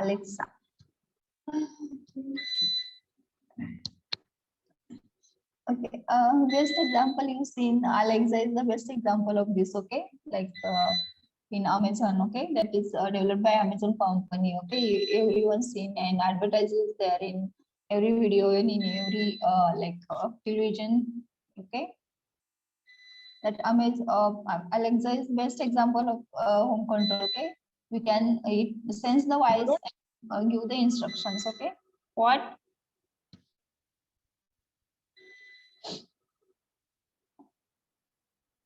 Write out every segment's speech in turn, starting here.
Alexa. Okay, best example you seen Alexa is the best example of this. Okay, like in Amazon. Okay, that is developed by Amazon company. Okay, everyone seen and advertises there in every video and in every television. Okay, that Alexa is best example of home control. Okay, we can it sense the voice and give the instructions. Okay, what?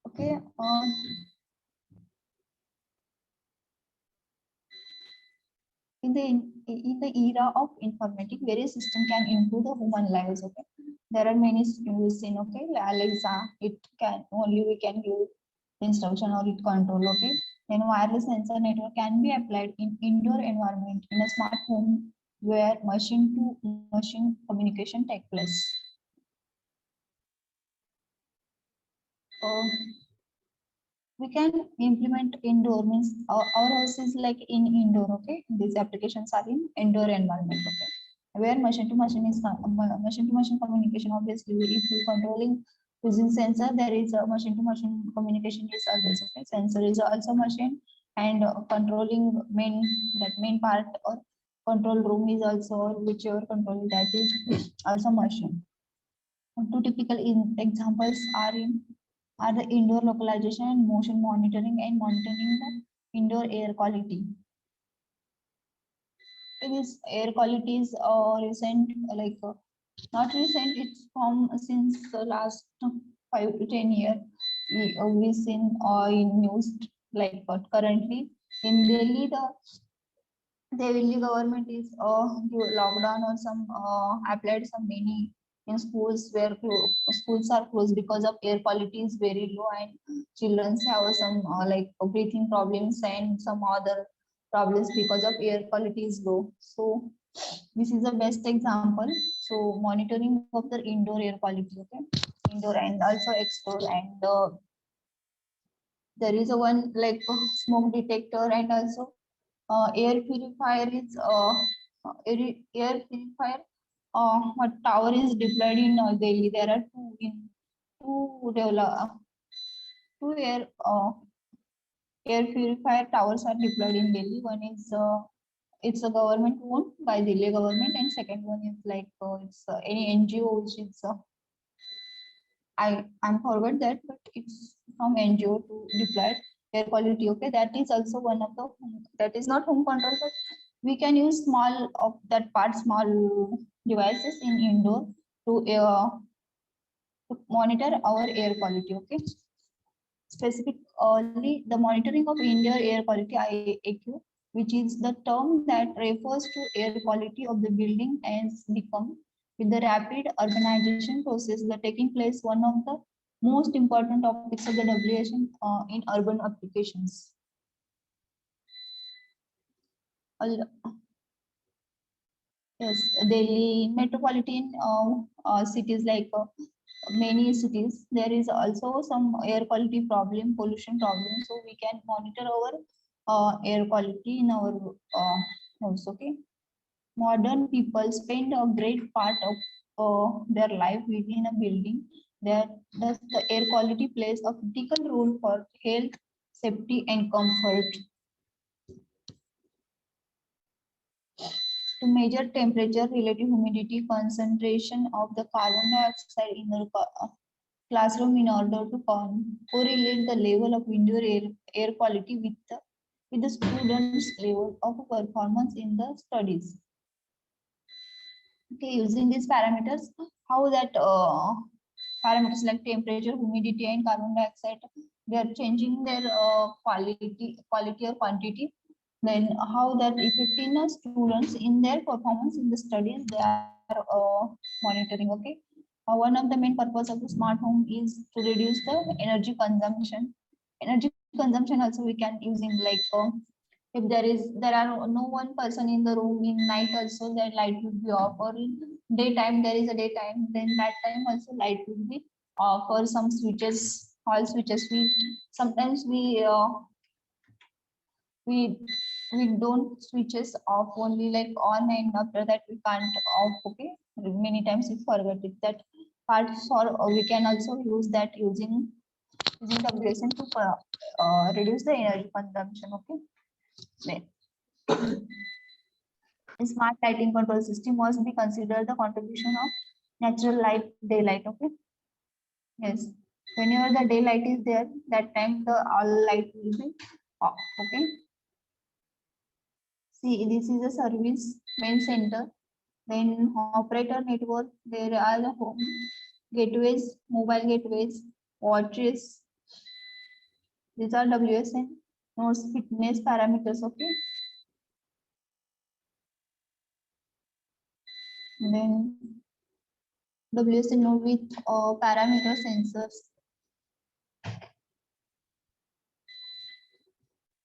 Okay. In the era of informatics, various systems can improve the human lives. Okay, there are many use in okay Alexa. It can only we can give instruction or it control. Okay, then wireless sensor network can be applied in indoor environment in a smart home where machine to machine communication take place. We can implement indoor means our house is like in indoor. Okay, these applications are in indoor environment. Okay, where machine to machine is machine to machine communication. Obviously, if you controlling using sensor, there is a machine to machine communication is always. Okay, sensor is also machine, and controlling main part or control room is also, whichever control that is also machine. Two typical examples are the indoor localization and motion monitoring and monitoring the indoor air quality. This air quality is recent, not recent. It's from since the last 5 to 10 years. We seen in news but currently in Delhi the Delhi government is lockdown or some applied some many in schools where schools are closed because of air quality is very low and children have some breathing problems and some other problems because of air quality is low. So this is the best example. So monitoring of the indoor air quality, okay, indoor and also external, and there is a one smoke detector and also air purifier is air purifier tower is deployed in Delhi. There are two develop two air purifier towers are deployed in Delhi. One is it's a government owned by Delhi government, and second one is it's any NGO which is I'm forgot that, but it's from NGO to deploy air quality. Okay, that is also one of the that is not home control, but we can use small of that part, small devices in indoor to monitor our air quality. Okay, specifically the monitoring of indoor air quality IAQ, which is the term that refers to air quality of the building as become with the rapid urbanization process that taking place, one of the most important topics of the WHO in urban applications. Yes, Delhi metropolitan cities many cities, there is also some air quality problem, pollution problem. So we can monitor our air quality in our house. Okay, modern people spend a great part of their life within a building. There, thus the air quality plays a critical role for health, safety, and comfort. To measure temperature, relative humidity, concentration of the carbon dioxide in the classroom in order to correlate the level of indoor air quality with the students' level of performance in the studies. Okay, using these parameters, how that parameters like temperature, humidity, and carbon dioxide, they are changing their quality or quantity. Then how that affecting the students in their performance in the studies they are monitoring. Okay, one of the main purpose of the smart home is to reduce the energy consumption. Energy consumption also we can use in if there are no one person in the room in night also, that light will be off, or in daytime there is a daytime, then that time also light will be off, or some switches, all switches we sometimes we we don't switches off only like on, and after that we can't off. Okay, many times we forget it. That part for we can also use that using WSN to reduce the energy consumption. Okay, then a smart lighting control system must be considered the contribution of natural light, daylight. Okay, yes, whenever the daylight is there, that time the all light will be off. Okay, see, this is a service main center. Then operator network, there are the home gateways, mobile gateways, watches. These are WSN nodes fitness parameters. Okay. Then WSN node with parameter sensors,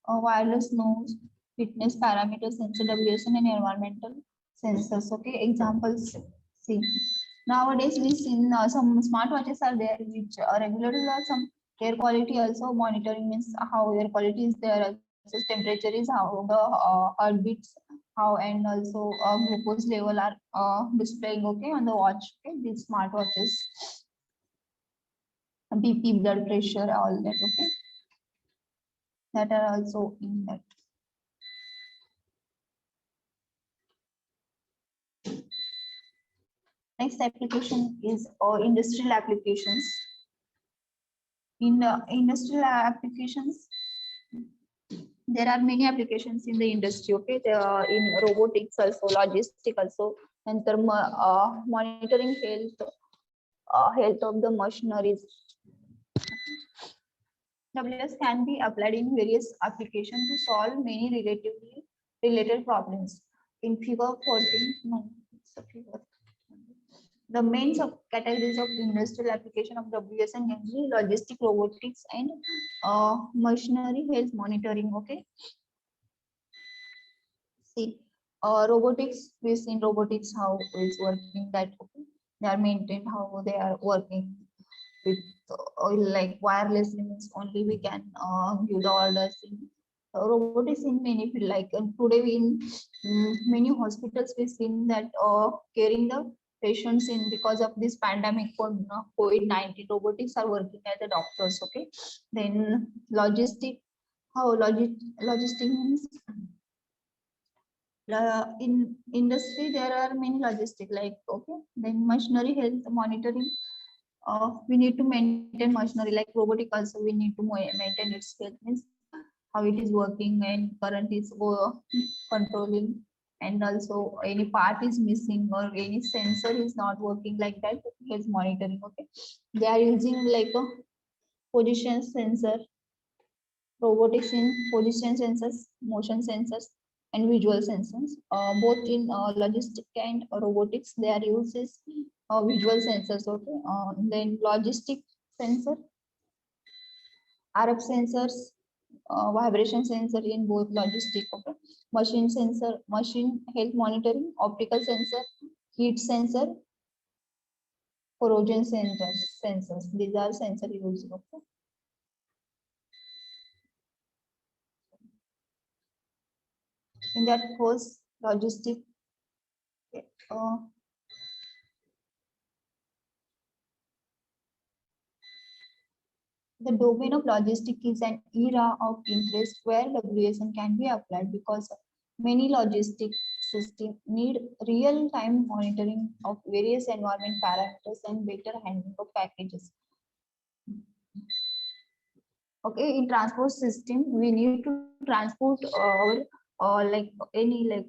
wireless nodes, fitness parameter sensor, WSN and environmental sensors. Okay. Examples. See. Nowadays, we see some smartwatches are there which regularly some air quality also monitoring, means how air quality is there, also temperature is, how the heartbeats, how, and also glucose level are displaying. Okay, on the watch. Okay, these smartwatches, BP, blood pressure, all that. Okay, that are also in that. Next application is industrial applications. In industrial applications, there are many applications in the industry. Okay, there are in robotics also, logistic also, and monitoring health of the machineries. WS can be applied in various applications to solve many relatively related problems. In figure 14, no, it's a figure. The main categories of industrial application of WSN mainly logistic, robotics, and machinery health monitoring. Okay. See, robotics, we seen robotics how it's working, that okay, they are maintained how they are working with like wireless means only we can give the orders in robotics in many field, like today we in many hospitals we seen that caring the patients in because of this pandemic for COVID-19, robotics are working as the doctors. Okay, then logistic, how logistic means in industry there are many logistic, like okay, then machinery health monitoring, we need to maintain machinery, like robotic also we need to maintain its health, means how it is working and current is controlling, and also any part is missing or any sensor is not working, like that is monitoring. Okay, they are using like a position sensor, robotics in position sensors, motion sensors, and visual sensors. Both in logistic and robotics, they are used as visual sensors. Okay, then logistic sensor, RF sensors, vibration sensor in both logistic. Okay, machine sensor, machine health monitoring, optical sensor, heat sensor, corrosion sensors. These are sensor used. Okay. In that course, logistic. Uh, The domain of logistics is an era of interest where WSN can be applied because many logistic systems need real-time monitoring of various environment parameters and better handling of packages. Okay, in transport system, we need to transport our like any like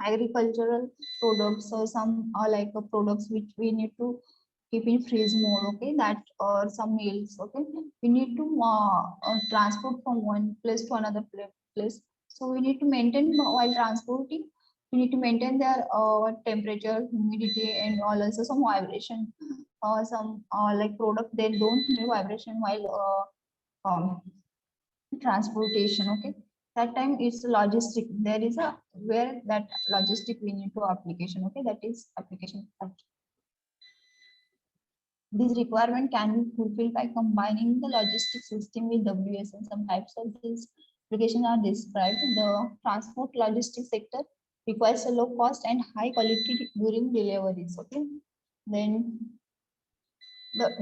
agricultural products or some like products which we need to keep in freeze mode. Okay, that or some meals. Okay, we need to transport from one place to another place. So we need to maintain while transporting. We need to maintain their temperature, humidity, and all, also some vibration. Some like product they don't need vibration while transportation. Okay, that time it's logistic, there is a where that logistic we need to application. Okay, that is application part. This requirement can be fulfilled by combining the logistic system with WSN. Some types of this applications are described. The transport logistics sector requires a low cost and high quality during deliveries. Okay, then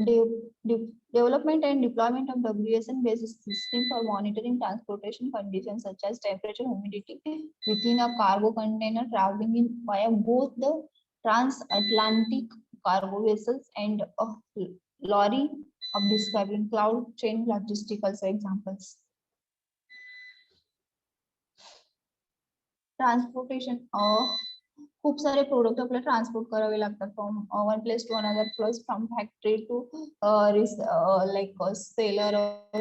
the development and deployment of WSN based system for monitoring transportation conditions such as temperature, humidity within a cargo container traveling in via both the transatlantic cargo vessels and a lorry of describing cloud chain logistical examples. Transportation खूप सारे product आपल्याला transport करावे लागतात from one place to another plus from factory to like seller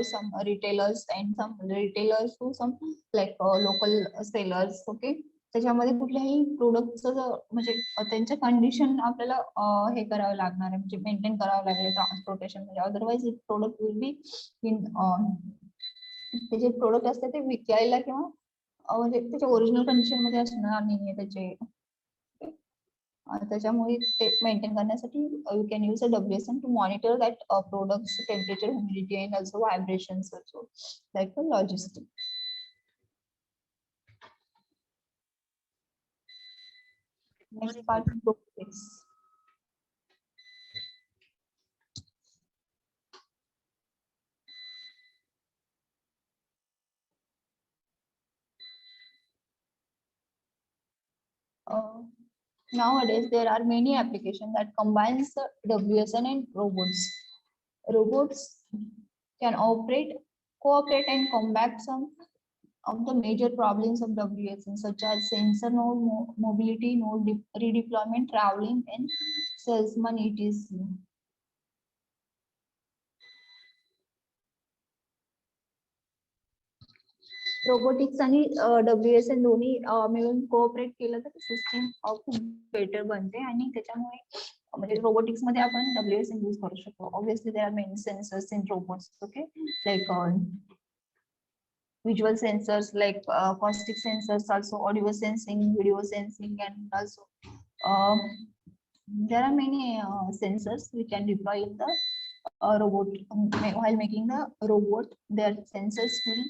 some retailers and some retailers to some like local sellers. Okay, त्याच्यामध्ये कुठल्याही प्रोडक्टचं म्हणजे त्यांच्या condition आपल्याला हे करावं लागणार आहे म्हणजे मेंटेन करावं लागेल ट्रान्सपोर्टेशन म्हणजे otherwise product will be in ते जे प्रोडक्ट असते ते विकायला किंवा म्हणजे त्याच्या ओरिजिनल कंडिशन मध्ये असणार नाहीये त्याचे. त्याच्यामुळे ते मेंटेन करण्यासाठी you can use a WSN to monitor that products temperature, humidity and also vibrations also like logistic. Next part robotics. Nowadays, there are many applications that combines the WSN and robots. Robots can cooperate, and combat some of the major problems of WSN, such as sensor node mobility, node redeployment, traveling, and salesman etc. Robotics आणि WSN दोन्ही मिळून cooperate केलं तर system खूप better बनते आणि त्याच्यामुळे म्हणजे रोबोटिक्स मध्ये आपण WSN यूज करू शकतो. Obviously there are many sensors in robots. Okay, like visual sensors like acoustic sensors, also audio sensing, video sensing, and also there are many sensors we can deploy in the robot. While making the robot, their sensors will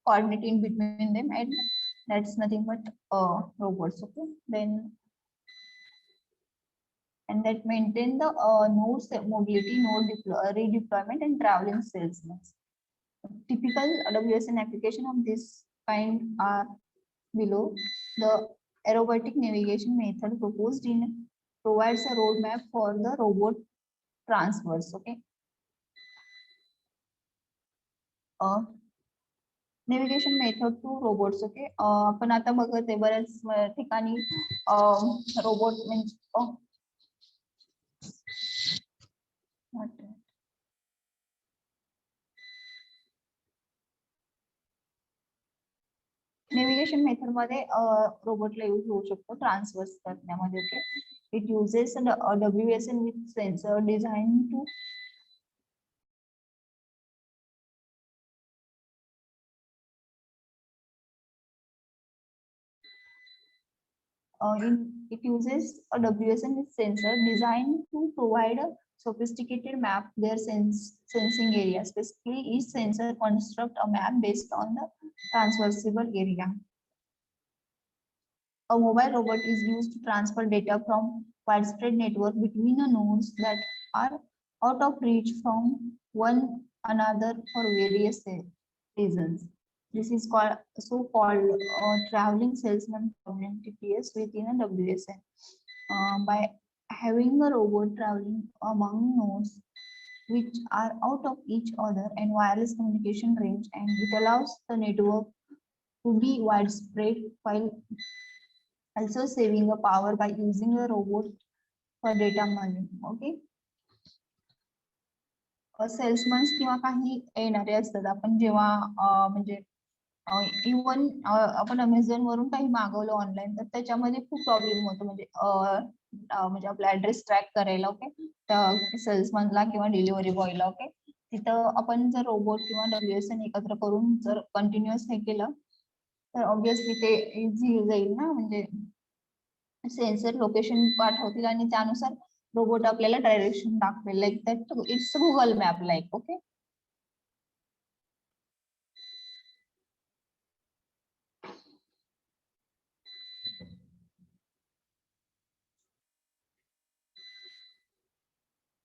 coordinate in between them, and that's nothing but robots. Okay, then and that maintain the nodes mobility, node redeployment, and traveling salesmen. Typical WSN application of this kind are below. The aerobatic navigation method proposed in provides a roadmap for the robot transfers. Okay, navigation method to robots. Okay, आपण आता बघत आहे बऱ्याच ठिकाणी robot म्हणजे navigation method मध्ये रोबोटला use होऊ शकतो ट्रान्सफर्स करण्यामध्ये. Okay, it uses WSN with sensor design to it uses a WSN with sensor designed to provide a sophisticated map their sensing areas. Basically, each sensor construct a map based on the transversible area. A mobile robot is used to transfer data from widespread network between the nodes that are out of reach from one another for various reasons. This is called so-called traveling salesman problem, TPS, within a WSN. By having a robot traveling among nodes which are out of each other and wireless communication range, and it allows the network to be widespread while also saving the power by using a robot for data mining. Okay, सेल्समन्स किंवा काही येणारे असतात. आपण जेव्हा म्हणजे even आपण Amazon वरून काही मागवलं ऑनलाईन तर त्याच्यामध्ये खूप प्रॉब्लेम होतो म्हणजे आपला ऍड्रेस ट्रॅक करायला. ओके, सेल्समनला किंवा डिलिव्हरी बॉयला. ओके, तिथं आपण जर रोबोट किंवा WSN एकत्र करून जर कंटिन्युअस हे केलं तर ऑब्विसली ते इझी जाईल ना. म्हणजे सेन्सर लोकेशन पाठवतील आणि त्यानुसार रोबोट आपल्याला डायरेक्शन दाखवेल. Like that it's Google map like. Okay,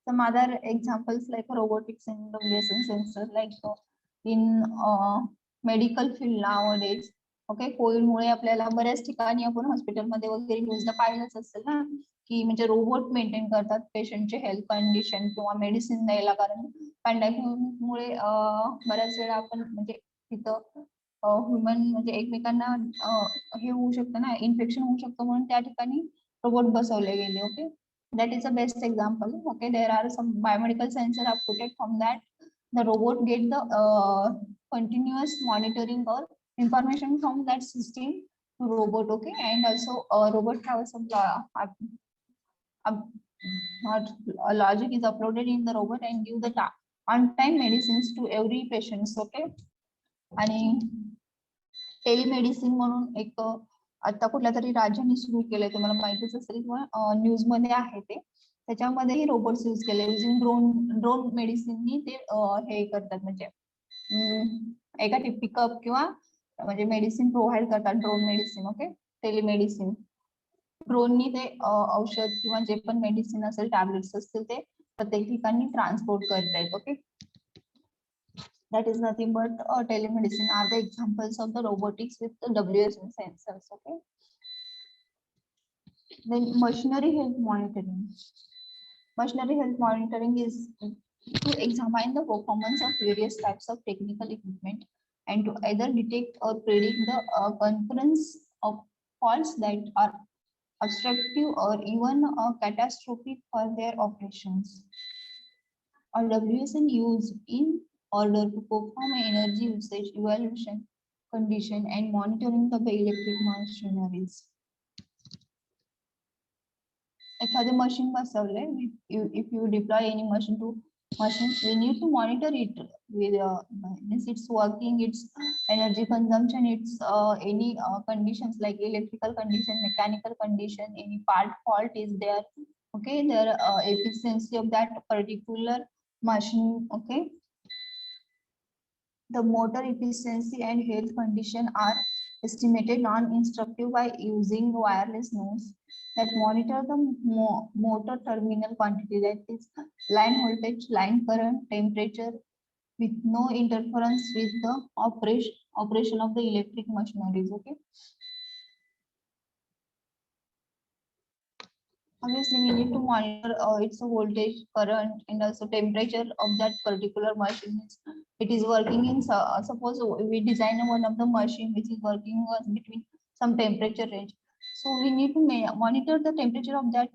some other examples like robotics and WSN sensor, like in medical field nowadays. Okay, कोविडमुळे आपल्याला बऱ्याच ठिकाणी आपण हॉस्पिटलमध्ये वगैरे न्यूजला पाहिलंच असेल ना, की म्हणजे रोबोट मेंटेन करतात पेशंटचे हेल्थ कंडिशन किंवा मेडिसिन द्यायला. कारण पॅन्डेमिकमुळे बऱ्याच वेळा आपण म्हणजे तिथं ह्युमन म्हणजे एकमेकांना हे होऊ शकतं ना, इन्फेक्शन होऊ शकतं, म्हणून त्या ठिकाणी रोबोट बसवले गेले. Okay, that is the best example. Okay, there are some biomedical sensors are put from that. The robot get the continuous monitoring or information from that system to robot. Okay, and also robot have some logic is uploaded in the robot and give the on time medicines to every patients. Okay, आणि telemedicine म्हणून एक आता कुठल्या तरी राज्याने सुरू केलंय, तुम्हाला माहितीच असेल किंवा न्यूज मध्ये आहे ते. त्याच्यामध्येही रोबोट्स यूज केले, युजिंग ड्रोन मेडिसिननी ते हे करतात, म्हणजे एका पिकअप किंवा म्हणजे मेडिसिन प्रोव्हाइड करतात, ड्रोन मेडिसिन. ओके, टेलिमेडिसिन ड्रोननी ते औषध किंवा जे पण मेडिसिन असेल, टॅबलेट्स असतील, ते प्रत्येक ठिकाणी ट्रान्सपोर्ट करतायत. Okay, that is nothing but telemedicine are the examples of the robotics with the WSN sensors. Okay, then machinery health monitoring. Machinery health monitoring is to examine the performance of various types of technical equipment and to either detect or predict the occurrence of faults that are obstructive or even catastrophic for their operations. Or WSN used in order to perform energy usage evaluation, condition, and monitoring of the electric machineries. एखादे machine बसवले, if you deploy any machine to machines, we need to monitor it with means its working, its energy consumption, its any conditions like electrical condition, mechanical condition, any part fault is there. Okay, their efficiency of that particular machine. Okay, the motor efficiency and health condition are estimated non-instructive by using wireless nodes that monitor the motor terminal quantity, that is line voltage, line current, temperature, with no interference with the operation of the electric machineries. Okay, obviously we need to monitor its voltage, current, and also temperature of that particular machine. It is working in suppose we design one of the machine which is working between some temperature range, so we need to monitor the temperature of that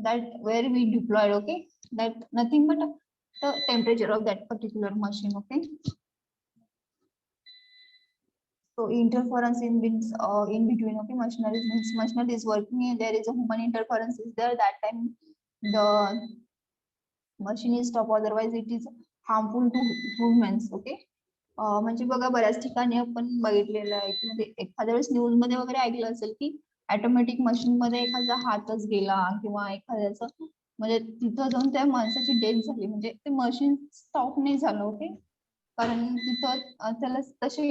that where we deployed. Okay, that nothing but the temperature of that particular machine. Okay, so interference in means in between. Okay, machinery means machinery is working and there is a human interference is there, that time the machine is stop, otherwise it is harmful to humans. Okay, म्हणजे बघा बऱ्याच ठिकाणी आपण बघितलेलं आहे की म्हणजे एखाद्या वेळेस न्यूज मध्ये वगैरे ऐकलं असेल की ऑटोमॅटिक मशीन मध्ये एखादा हातच गेला किंवा एखाद्याचं म्हणजे तिथं जाऊन त्या माणसाची डेथ झाली, म्हणजे ते मशीन स्टॉप नाही झालं. ओके, कारण तिथं त्याला तसे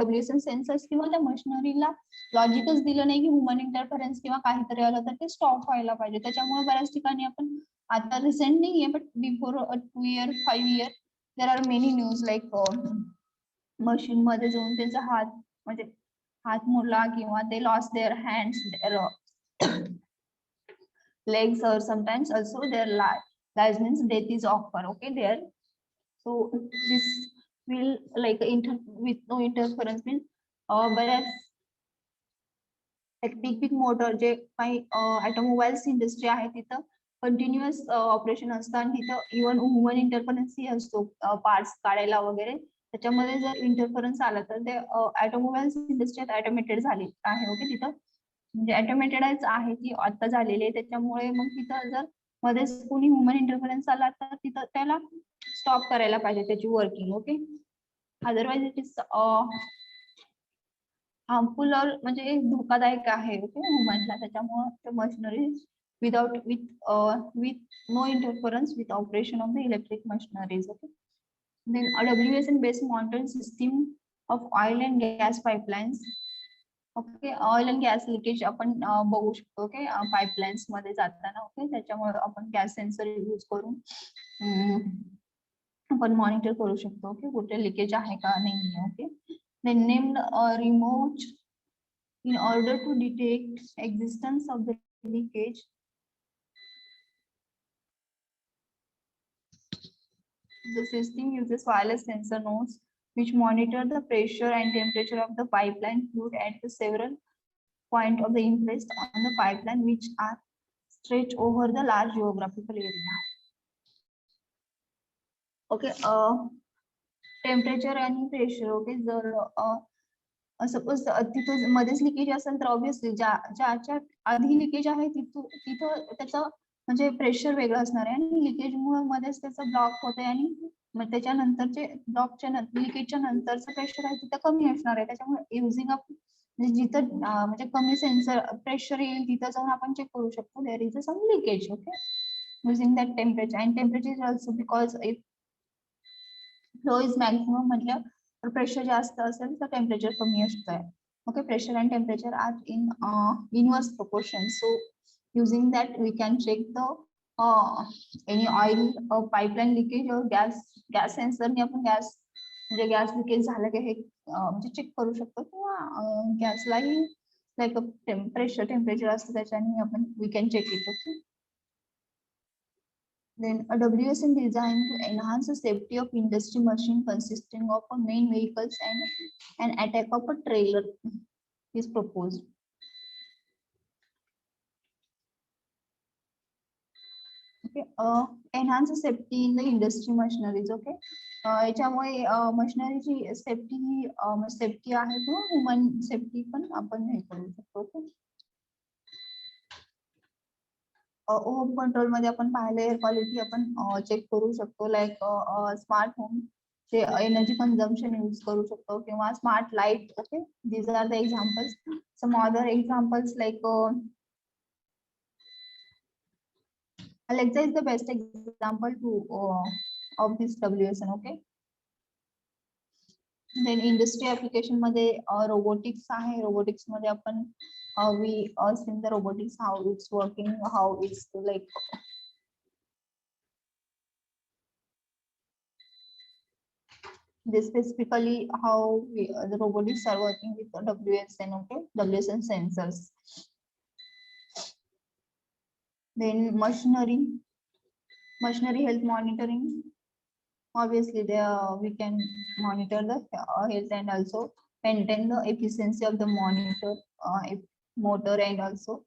WSN सेन्सर्स किंवा त्या मशिनरीला लॉजिकच दिलं नाही की ह्युमन इंटरफरन्स किंवा काहीतरी आलं तर ते स्टॉप व्हायला पाहिजे. त्याच्यामुळे बऱ्याच ठिकाणी आपण आता रिसेंट नाही आहे, but before 2 year 5 year there are many news like machine मध्ये जाऊन त्यांचा हात म्हणजे हात मोडला किंवा ते lost their hands, legs, or sometimes also their lives means death is occur. Okay, there, so this will like with no interference means बऱ्याच बिग मोटर जे काही ऑटोमोबाईल्स इंडस्ट्री आहे तिथं कंटिन्युअस ऑपरेशन असतं आणि तिथं इव्हन ह्युमन इंटरफरन्सही असतो parts काढायला वगैरे. त्याच्यामध्ये जर इंटरफरन्स आला तर ते ऑटोमोबाईल्स इंडस्ट्री ऑटोमेटेड झाली आहे. ओके, तिथं म्हणजे ऑटोमेटेडच आहे ती आता झालेली आहे. त्याच्यामुळे मग तिथं जर मध्येच कोणी ह्युमन इंटरफरन्स आला तर तिथं त्याला स्टॉप करायला पाहिजे त्याची working. Okay, otherwise it is harmful और म्हणजे धोकादायक आहे. ओके, ह्युमनला. त्याच्यामुळे machinery with no interference with operation of the electric machineries. Okay, then a WSN based monitoring system of oil and gas pipelines okay, oil and gas leakage आपण बघू शकतो. Okay, pipelines मध्ये जाताना. ओके, त्याच्यामुळे आपण gas sensor use करून आपण monitor करू शकतो. ओके, कुठे लिकेज आहे का नाही. Okay, then named remote in order to detect existence of the leakage. The system uses wireless sensor nodes which monitor the pressure and temperature of the pipeline fluid at the several point of the impressed on the pipeline which are stretched over the large geographical area. Okay, temperature आणि pressure. Okay, जर suppose तिथं मध्येच leakage असेल तर obviously ज्याच्या आधी leakage आहे तिथं त्याचं म्हणजे प्रेशर वेगळं असणार आहे आणि लिकेज मुळे मध्येच त्याचं ब्लॉक होते आणि मग त्याच्यानंतरचे ब्लॉकच्या लिकेजच्या नंतरचं प्रेशर आहे तिथं कमी असणार आहे. त्याच्यामुळे युझिंग अप म्हणजे जिथं म्हणजे कमी सेन्सर प्रेशर येईल तिथं जाऊन आपण चेक करू शकतो there is a some leakage. Okay, using that temperature and temperature is also because if flow is maximum म्हटलं तर प्रेशर जास्त असेल तर टेम्परेचर कमी असतं. Okay, pressure and temperature are in inverse proportion. So using that we can check the any oil pipeline leakage or gas sensor ने आपण म्हणजे गॅस लिकेज झालं की हे म्हणजे चेक करू शकतो किंवा गॅसलाही लाईक प्रेशर टेम्परेचर असतं त्याच्याने आपण we can check it. Okay, then a WSN designed to enhance the safety of industry machine consisting of a main vehicles and an attack of a trailer is proposed. Okay, enhance the safety in the industry machineries. Okay, याच्यामुळे मशिनरीची safety आहे किंवा human safety पण आपण हे करू शकतो. Okay, home control मध्ये आपण पाहिलं एअर क्वालिटी आपण चेक करू शकतो. लाईक स्मार्ट होम चे एनर्जी कन्झम्पशन यूज करू शकतो किंवा smart light. Okay, these are the examples. Some other examples like Alexa is the best example of this WSN. Okay, then industry application मध्ये robotics आहे. robotics मध्ये आपण we seen the robotics how it's working, how it's like this specifically how the robotics are working with the WSN. Okay, WSN sensors. Then machinery health monitoring. Obviously there we can monitor the health and also maintain the efficiency of the motor and also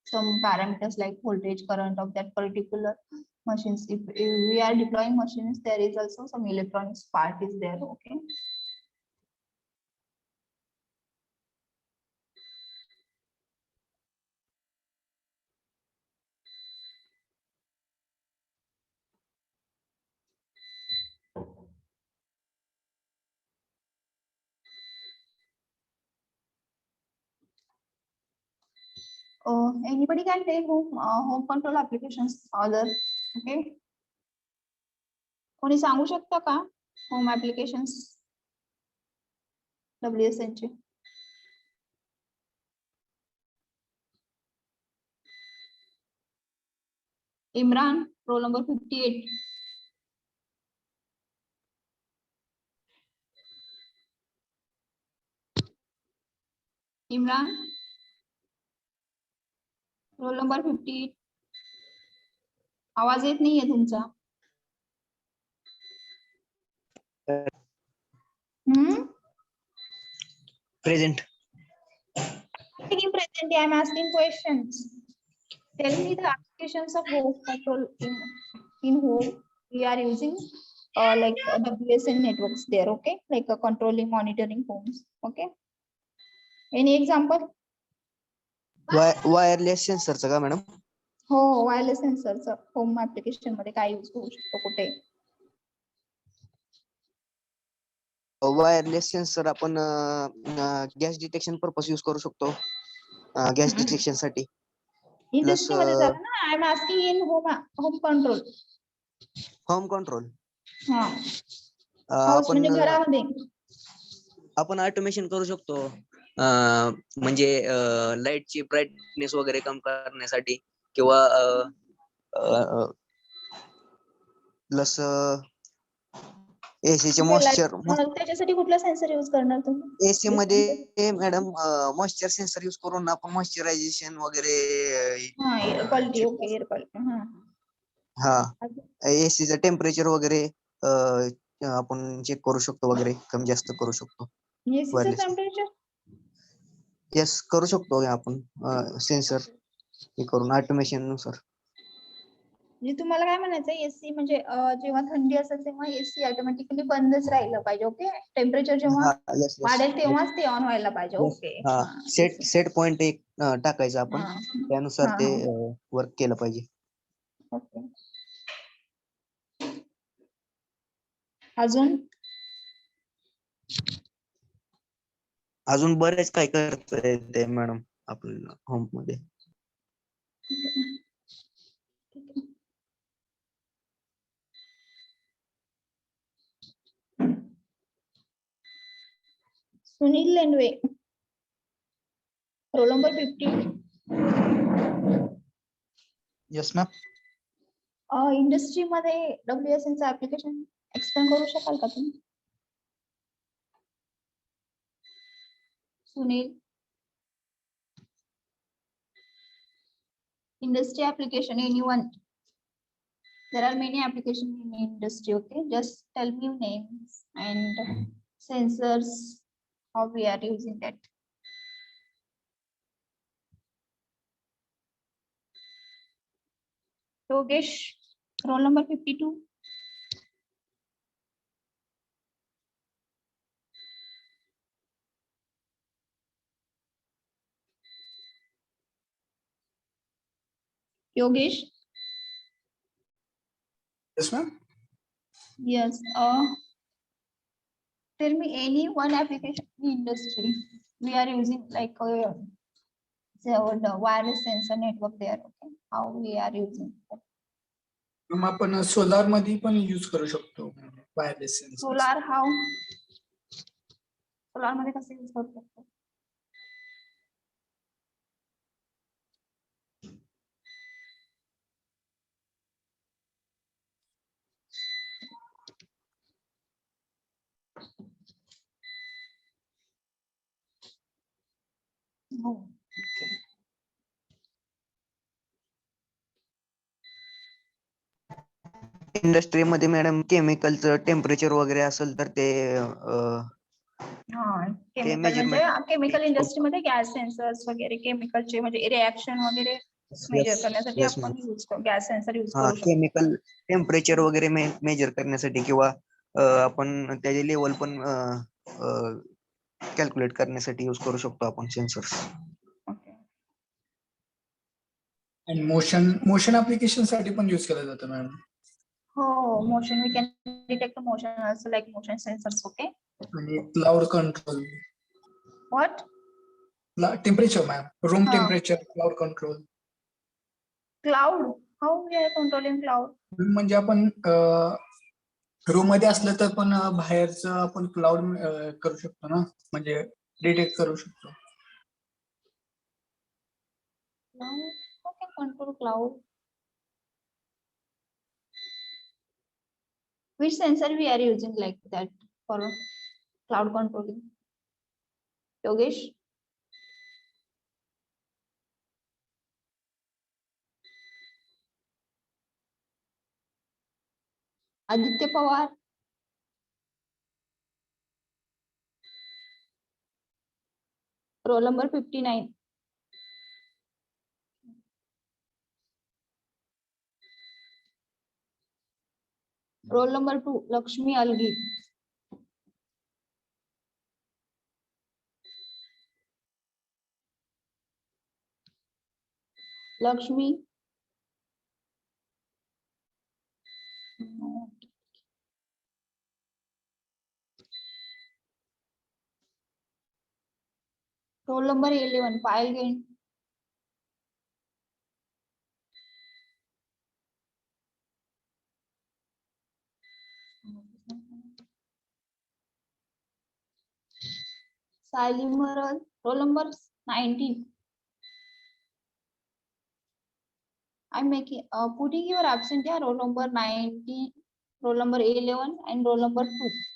some parameters like voltage, current of that particular machines. If we are deploying machines, there is also some electronics part is there. Okay, anybody can take home control applications other. Okay, कोणी सांगू शकता का home applications WSN चे? Imran, roll number 58. Imran, roll number 58. आवाज येत नाहीये तुमचा. Present. Present. I am asking questions. Tell me the applications of home control in home. We are using like WSN networks there. Okay, like controlling, monitoring homes. Okay. Any example? Wireless सेन्सरचं का madam? हो, wireless सेन्सरचं home application मध्ये काय use करू शकतो कुठे? Wireless sensor आपण gas detection purpose use करू शकतो. गॅस डिटेक्शन साठी. इंडस्ट्री मध्ये झालं ना. I am asking in home control. Home control. House म्हणजे घरामध्ये आपण ऑटोमेशन करू शकतो. म्हणजे लाईटची ब्राईटनेस वगैरे कम करण्यासाठी किंवा प्लस एसीचे मॉइश्चर त्याच्यासाठी कुठला सेन्सर युज करणार तुम्ही? एसी मध्ये मॅडम मॉइश्चर सेन्सर युज करून आपण मॉइश्चरायझेशन वगैरे quality check okay, air quality. हा एसीचं टेम्परेचर वगैरे आपण चेक करू शकतो वगैरे कमी जास्त करू शकतो एसीचं वायरलेस. टेम्परेचर येस करू शकतो आपण सेन्सर हे करून ऑटोमेशन नुसार. म्हणजे तुम्हाला काय म्हणायचं, एसी म्हणजे जेव्हा थंडी असेल तेव्हा एसी ऑटोमॅटिकली बंदच राहिलं पाहिजे. ओके, टेम्परेचर जेव्हा हा यस यस वाढेल तेव्हाच ते ऑन व्हायला पाहिजे. Yes okay. हा सेट पॉइंट एक टाकायचं आपण त्यानुसार हा ते हा वर्क केलं पाहिजे. ओके. अजून अजून बरेच काय करता येते मॅडम आपल्याला होम मध्ये. Sunil Lendve, roll number 50. Yes ma'am. इंडस्ट्रीमध्ये WSN चं ऍप्लिकेशन एक्सप्लेन करू शकाल का तुम्ही? Sunil, industry application, anyone? There are many applications in industry. Okay, just tell me names and sensors, how we are using that. Yogesh, roll number 52. Yogesh, yes ma'am. yes. Tell me any one application in industry we are using, like the wireless sensor network there. Okay, how we are using that? मग आपण solar मध्ये पण use करू शकतो wireless sensor. Solar, how? Solar मध्ये कसे use करू शकतो? No. इंडस्ट्रीमध्ये मॅडम केमिकलचं टेम्परेचर वगैरे असेल तर ते केमिकल म्हणजे measurement केमिकल करू इंडस्ट्रीमध्ये गॅस सेन्सर्स वगैरे केमिकलचे म्हणजे रिएक्शन वगैरे मेजर करण्यासाठी येस आपण ma'am. Use gas sensor use हा करू शकतो. केमिकल टेम्परेचर वगैरे मेजर करण्यासाठी किंवा आपण त्याचे लेवल पण कॅल्क्युलेट करण्यासाठी यूज करू शकतो आपण सेन्सर्स. ओके. आणि मोशन ऍप्लिकेशन साठी पण यूज केलं जातं मॅम. हो, motion we can detect motion also like motion sensors. Okay. आणि cloud control, What? Temperature ma'am, room हा. Temperature, cloud control. Cloud, how we are controlling cloud? म्हणजे आपण रूम मध्ये असलं तर पण बाहेरचं आपण क्लाउड करू शकतो ना, म्हणजे डिटेक्ट करू शकतो. Cloud, how can control cloud? Which sensor we are using like that for cloud controlling? Yogesh? Aditya Pawar? Roll number 59. Roll number 2, Lakshmi Algi. Lakshmi? No. Roll number 11, Payal Gain. Saili Maral. roll number 19. I'm making putting your absentee roll number 19, roll number 11, and roll number 2.